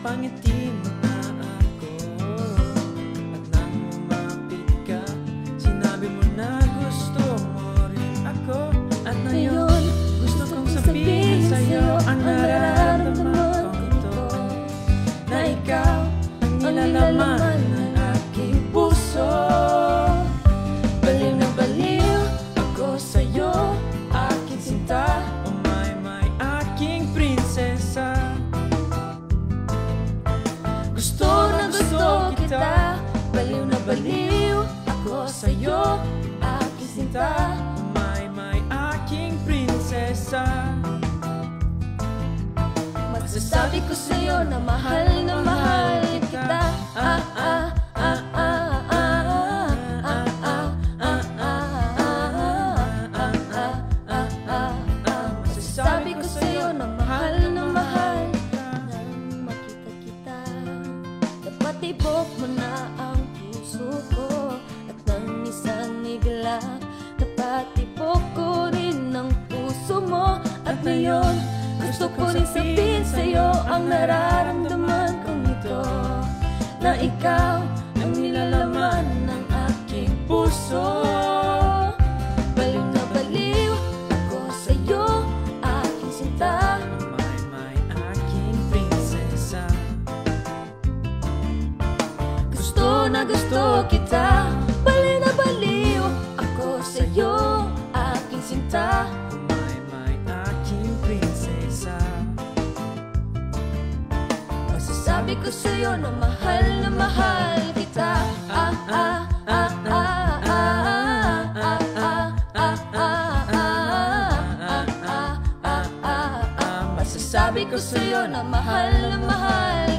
napangiti mo na ako. At nang umapit ka, sinabi mo na gusto mo rin ako. At ngayon, gusto kong sabihin sa'yo ang nararamdaman ko ito, na ikaw ang nilalaman ng aking puso. Baliw na baliw ako sa'yo, aking sinta. Oh my, aking prinsesa. Gusto na gusto kita, baliw na baliw ako sa'yo, aking sinta. Oh my, aking prinsesa. Masasabi ko sa'yo na mahal kita. Masasabi ko sa'yo na mahal nang makita kita. Dapat tibok mo na ang puso ko, at ng isang iglap dapat tibok ko rin ang puso mo. At ngayon, gusto ko rin sabihin sa'yo ang nararamdaman kong ito, na ikaw ang nilalaman ng aking puso. Baliw na baliw ako sa'yo, aking sinta. My, aking prinsesa. Gusto na gusto kita, baliw na baliw ako sa'yo, aking sinta. My, aking prinsesa. Masasabi ko sa'yo na mahal kita. Masasabi ko sa'yo na mahal kita.